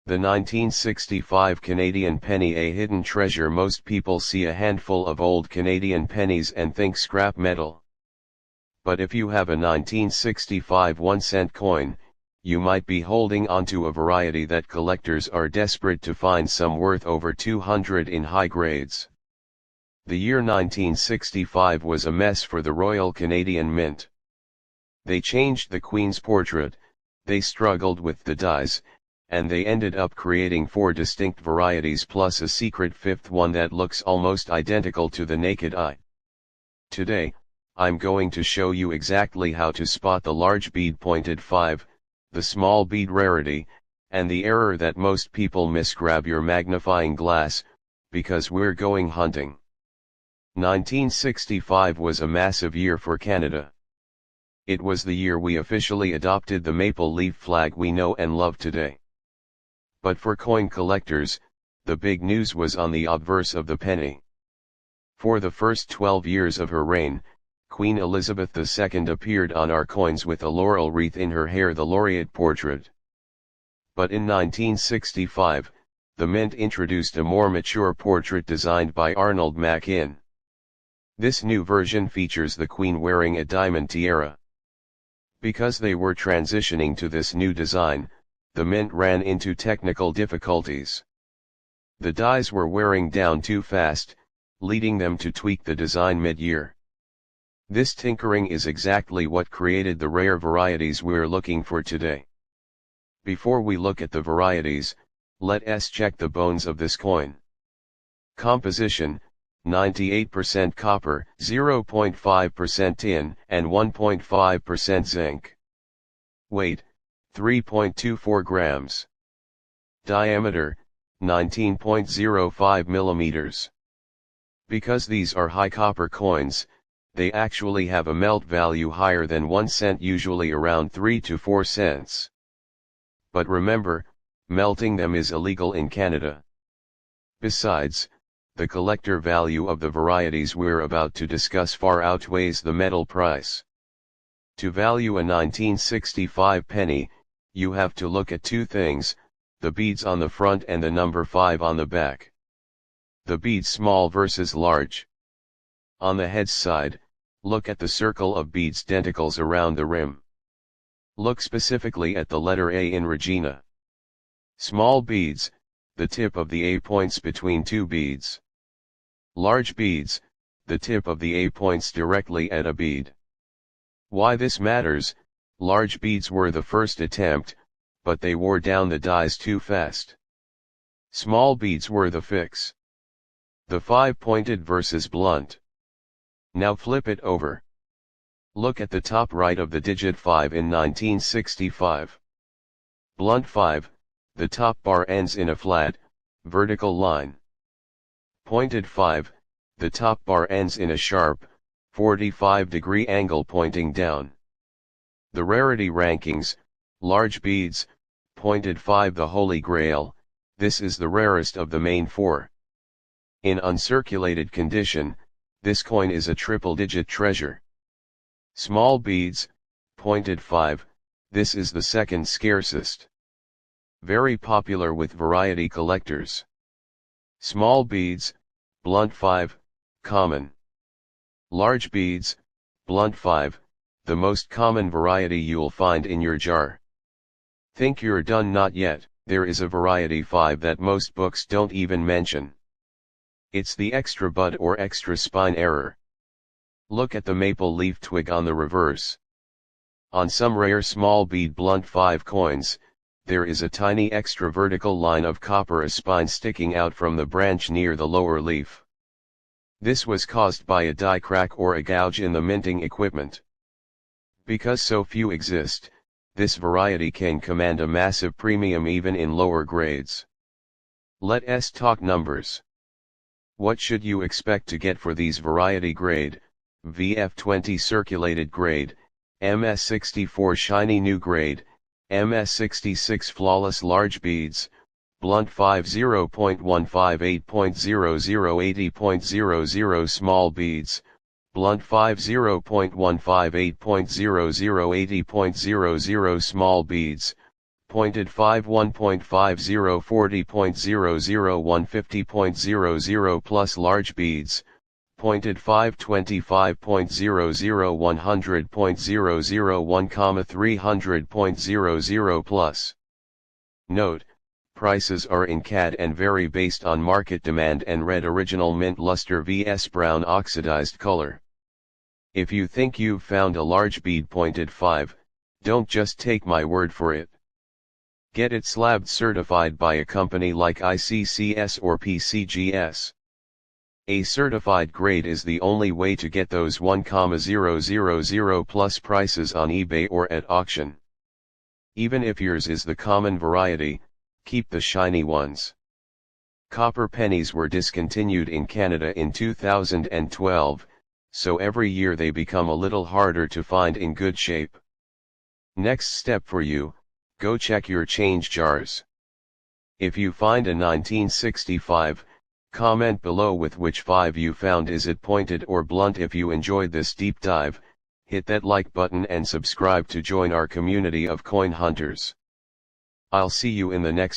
The 1965 Canadian penny, a hidden treasure. Most people see a handful of old Canadian pennies and think scrap metal. But if you have a 1965 1-cent coin, you might be holding onto a variety that collectors are desperate to find, some worth over 200 in high grades. The year 1965 was a mess for the Royal Canadian Mint. They changed the Queen's portrait, they struggled with the dies, and they ended up creating 4 distinct varieties plus a secret 5th one that looks almost identical to the naked eye. Today, I'm going to show you exactly how to spot the large bead pointed 5, the small bead rarity, and the error that most people miss. Grab your magnifying glass, because we're going hunting. 1965 was a massive year for Canada. It was the year we officially adopted the maple leaf flag we know and love today. But for coin collectors, the big news was on the obverse of the penny. For the first 12 years of her reign, Queen Elizabeth II appeared on our coins with a laurel wreath in her hair, the laureate portrait. But in 1965, the Mint introduced a more mature portrait designed by Arnold Machin. This new version features the Queen wearing a diamond tiara. Because they were transitioning to this new design, the Mint ran into technical difficulties. The dies were wearing down too fast, leading them to tweak the design mid-year. This tinkering is exactly what created the rare varieties we're looking for today. Before we look at the varieties, let us check the bones of this coin. Composition: 98% copper, 0.5% tin, and 1.5% zinc. Weight: 3.24 grams. Diameter: 19.05 millimeters. Because these are high copper coins, they actually have a melt value higher than 1 cent, usually around 3 to 4 cents. But remember, melting them is illegal in Canada. Besides, the collector value of the varieties we're about to discuss far outweighs the metal price. To value a 1965 penny, you have to look at 2 things, the beads on the front and the number 5 on the back. The beads small versus large. On the head's side, look at the circle of beads denticles around the rim. Look specifically at the letter A in Regina. Small beads, the tip of the A points between 2 beads. Large beads, the tip of the A points directly at a bead. Why this matters: large beads were the first attempt, but they wore down the dies too fast. Small beads were the fix. The 5 pointed versus blunt. Now flip it over. Look at the top right of the digit 5 in 1965. Blunt 5, the top bar ends in a flat, vertical line. Pointed 5, the top bar ends in a sharp, 45-degree angle pointing down. The rarity rankings: large beads, pointed 5 the holy grail, this is the rarest of the main 4. In uncirculated condition, this coin is a triple-digit treasure. Small beads, pointed 5, this is the second scarcest. Very popular with variety collectors. Small beads, blunt 5, common. Large beads, blunt 5, the most common variety you'll find in your jar. Think you're done? Not yet. There is a variety 5 that most books don't even mention. It's the extra bud or extra spine error. Look at the maple leaf twig on the reverse. On some rare small bead blunt 5 coins, there is a tiny extra vertical line of copper, a spine sticking out from the branch near the lower leaf. This was caused by a die crack or a gouge in the minting equipment. Because so few exist, this variety can command a massive premium even in lower grades. Let us talk numbers. What should you expect to get for these variety grade, VF20 circulated grade, MS64 shiny new grade, MS66 flawless large beads, blunt 5 0.158.00 80.00 small beads, blunt 5 0.158.00 80.00 small beads, pointed 5 1.50 40.00 150.00 plus large beads, pointed 5 25.00 100.001, 300.00 plus. Note, prices are in CAD and vary based on market demand and red original mint luster vs brown oxidized color. If you think you've found a large bead pointed 5, don't just take my word for it. Get it slabbed certified by a company like ICCS or PCGS. A certified grade is the only way to get those 1,000 plus prices on eBay or at auction. Even if yours is the common variety, keep the shiny ones. Copper pennies were discontinued in Canada in 2012, so every year they become a little harder to find in good shape. Next step for you, go check your change jars. If you find a 1965, comment below with which 5 you found. Is it pointed or blunt? If you enjoyed this deep dive, hit that like button and subscribe to join our community of coin hunters. I'll see you in the next